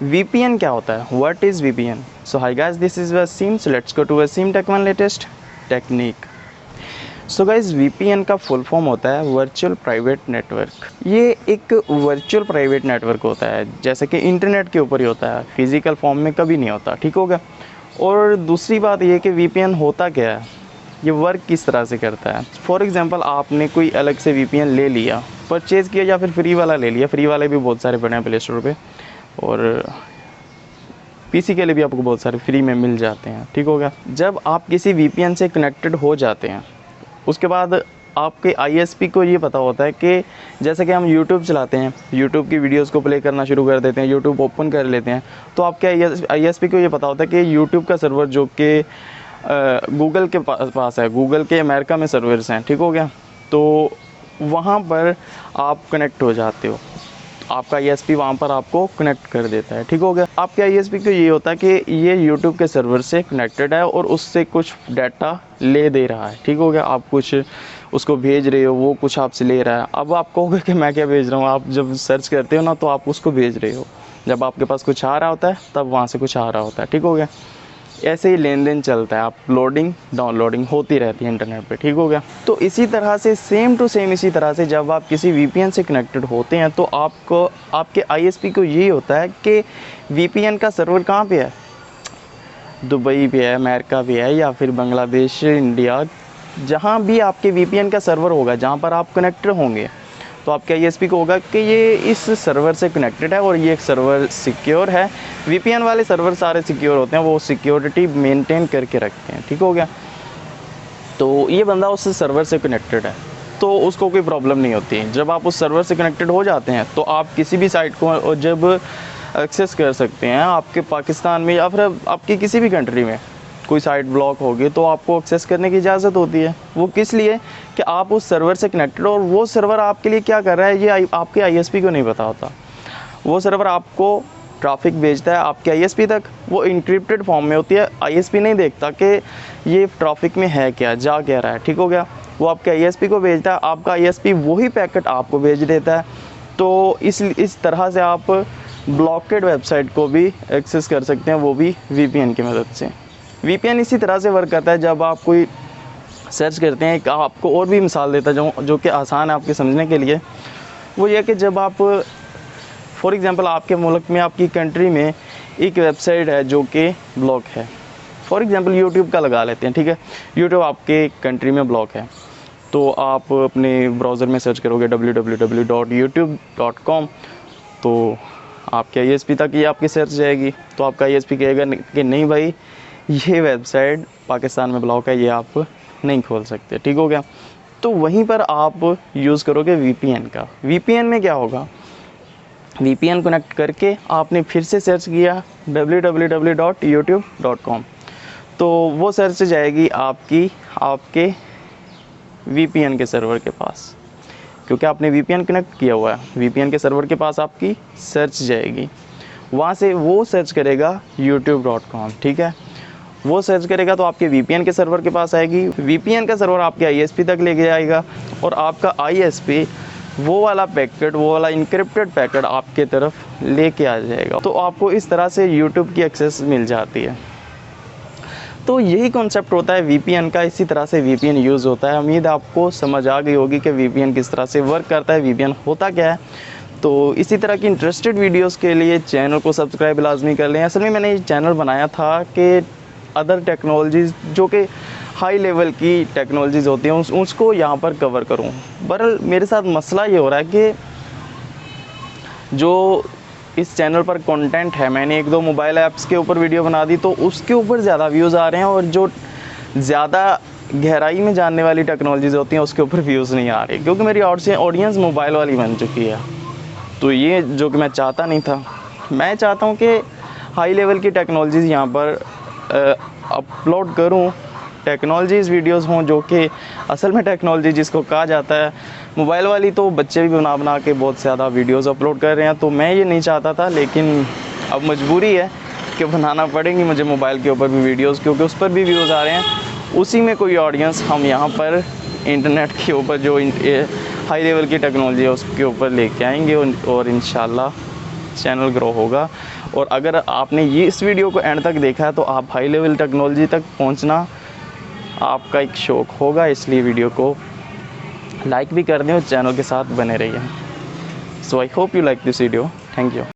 VPN क्या होता है? What is VPN? So hi guys, this is Wasim. So let's go to Wasim tech one latest technique. So guys, VPN का full form होता है virtual private network. ये एक virtual private network होता है, जैसे कि इंटरनेट के ऊपर ही होता है, फिजिकल फॉर्म में कभी नहीं होता। ठीक हो गया। और दूसरी बात ये कि VPN होता क्या है, ये वर्क किस तरह से करता है। फॉर एग्जांपल, आपने कोई अलग से VPN ले लिया, परचेज़ किया या फिर फ्री वाला ले लिया। फ्री वाले भी बहुत सारे पड़े हैं प्ले स्टोर पे, और PC के लिए भी आपको बहुत सारे फ्री में मिल जाते हैं। ठीक हो गया। जब आप किसी VPN से कनेक्टेड हो जाते हैं, उसके बाद आपके ISP को ये पता होता है कि जैसे कि हम YouTube चलाते हैं, YouTube की वीडियोस को प्ले करना शुरू कर देते हैं, YouTube ओपन कर लेते हैं, तो आपके ISP को ये पता होता है कि YouTube का सर्वर जो कि गूगल के पास है, गूगल के अमेरिका में सर्वर्स हैं। ठीक हो गया। तो वहाँ पर आप कनेक्ट हो जाते हो, आपका ISP वहाँ पर आपको कनेक्ट कर देता है। ठीक हो गया। आपके ISP को ये होता है कि ये YouTube के सर्वर से कनेक्टेड है और उससे कुछ डाटा ले दे रहा है। ठीक हो गया। आप कुछ उसको भेज रहे हो, वो कुछ आपसे ले रहा है। अब आप कहोगे कि मैं क्या भेज रहा हूँ, आप जब सर्च करते हो ना, तो आप उसको भेज रहे हो। जब आपके पास कुछ आ रहा होता है, तब वहाँ से कुछ आ रहा होता है। ठीक हो गया। ऐसे ही लेन देन चलता है, आप लोडिंग डाउनलोडिंग होती रहती है इंटरनेट पे। ठीक हो गया। तो इसी तरह से सेम टू सेम इसी तरह से जब आप किसी VPN से कनेक्टेड होते हैं, तो आपको आपके ISP को यही होता है कि VPN का सर्वर कहाँ पे है, दुबई पे है, अमेरिका पे है, या फिर बांग्लादेश, इंडिया, जहाँ भी आपके VPN का सर्वर होगा, जहाँ पर आप कनेक्टेड होंगे, तो आपके ISP को होगा कि ये इस सर्वर से कनेक्टेड है और ये एक सर्वर सिक्योर है। VPN वाले सर्वर सारे सिक्योर होते हैं, वो सिक्योरिटी मेंटेन करके रखते हैं। ठीक हो गया। तो ये बंदा उस सर्वर से कनेक्टेड है, तो उसको कोई प्रॉब्लम नहीं होती। जब आप उस सर्वर से कनेक्टेड हो जाते हैं, तो आप किसी भी साइट को जब एक्सेस कर सकते हैं, आपके पाकिस्तान में या फिर आपकी किसी भी कंट्री में कोई साइट ब्लॉक होगी, तो आपको एक्सेस करने की इजाज़त होती है। वो किस लिए कि आप उस सर्वर से कनेक्टेड हो, और वो सर्वर आपके लिए क्या कर रहा है, ये आपके ISP को नहीं पता होता। वो सर्वर आपको ट्रैफिक भेजता है आपके ISP तक, वो इंक्रिप्टेड फॉर्म में होती है। ISP नहीं देखता कि ये ट्रैफिक में है क्या, जा क्या रहा है। ठीक हो गया। वो आपके ISP को भेजता है, आपका ISP वही पैकेट आपको भेज देता है। तो इस तरह से आप ब्लॉकेड वेबसाइट को भी एक्सेस कर सकते हैं, वो भी VPN की मदद से। VPN इसी तरह से वर्क करता है। जब आप कोई सर्च करते हैं, एक आपको और भी मिसाल देता हूँ जो कि आसान है आपके समझने के लिए। वो ये कि जब आप फॉर एग्ज़ाम्पल आपके मुल्क में, आपकी कंट्री में एक वेबसाइट है जो कि ब्लॉक है, फॉर एग्ज़ाम्पल YouTube का लगा लेते हैं। ठीक है। YouTube आपके कंट्री में ब्लॉक है, तो आप अपने ब्राउज़र में सर्च करोगे www.youtube.com, तो आपके ISP तक ये आपकी सर्च जाएगी। तो आपका ISP कहेगा कि नहीं भाई, ये वेबसाइट पाकिस्तान में ब्लॉक है, ये आप नहीं खोल सकते। ठीक हो गया। तो वहीं पर आप यूज़ करोगे VPN का। VPN में क्या होगा, VPN कनेक्ट करके आपने फिर से सर्च किया www.youtube.com, तो वो सर्च जाएगी आपके VPN के सर्वर के पास, क्योंकि आपने VPN कनेक्ट किया हुआ है। VPN के सर्वर के पास आपकी सर्च जाएगी, वहाँ से वो सर्च करेगा youtube.com। ठीक है। वो सर्च करेगा तो आपके VPN के सर्वर के पास आएगी। VPN का सर्वर आपके ISP तक लेके जाएगा, और आपका ISP वो वाला पैकेट, वो वाला इनक्रिप्टेड पैकेट आपके तरफ लेके आ जाएगा। तो आपको इस तरह से YouTube की एक्सेस मिल जाती है। तो यही कॉन्सेप्ट होता है VPN का। इसी तरह से VPN यूज़ होता है। उम्मीद आपको समझ आ गई होगी कि VPN किस तरह से वर्क करता है, VPN होता क्या है। तो इसी तरह की इंटरेस्टेड वीडियोस के लिए चैनल को सब्सक्राइब लाजमी कर लें। असल में मैंने ये चैनल बनाया था कि अदर टेक्नोलॉजीज़ जो कि हाई लेवल की टेक्नोलॉजीज़ होती हैं उसको यहाँ पर कवर करूँ। बहरहाल मेरे साथ मसला ये हो रहा है कि जो इस चैनल पर कंटेंट है, मैंने 1-2 मोबाइल ऐप्स के ऊपर वीडियो बना दी, तो उसके ऊपर ज़्यादा व्यूज़ आ रहे हैं, और जो ज़्यादा गहराई में जानने वाली टेक्नोलॉजीज़ होती हैं उसके ऊपर व्यूज़ नहीं आ रही, क्योंकि मेरी ऑडियंस मोबाइल वाली बन चुकी है। तो ये जो कि मैं चाहता नहीं था। मैं चाहता हूँ कि हाई लेवल की टेक्नोलॉजीज़ यहाँ पर अपलोड करूँ, टेक्नोलॉजीज़ वीडियोस हों जो कि असल में टेक्नोलॉजी जिसको कहा जाता है। मोबाइल वाली तो बच्चे भी बना के बहुत ज़्यादा वीडियोस अपलोड कर रहे हैं, तो मैं ये नहीं चाहता था, लेकिन अब मजबूरी है कि बनाना पड़ेंगी मुझे मोबाइल के ऊपर भी वीडियोस, क्योंकि उस पर भी व्यूज़ आ रहे हैं। उसी में कोई ऑडियंस हम यहाँ पर इंटरनेट के ऊपर जो हाई लेवल की टेक्नोलॉजी है उसके ऊपर लेके आएंगे, और इंशाल्लाह चैनल ग्रो होगा। और अगर आपने ये इस वीडियो को एंड तक देखा है तो आप हाई लेवल टेक्नोलॉजी तक पहुंचना आपका एक शौक़ होगा, इसलिए वीडियो को लाइक भी कर दें और चैनल के साथ बने रहिए। So I hope you like this video. Thank you.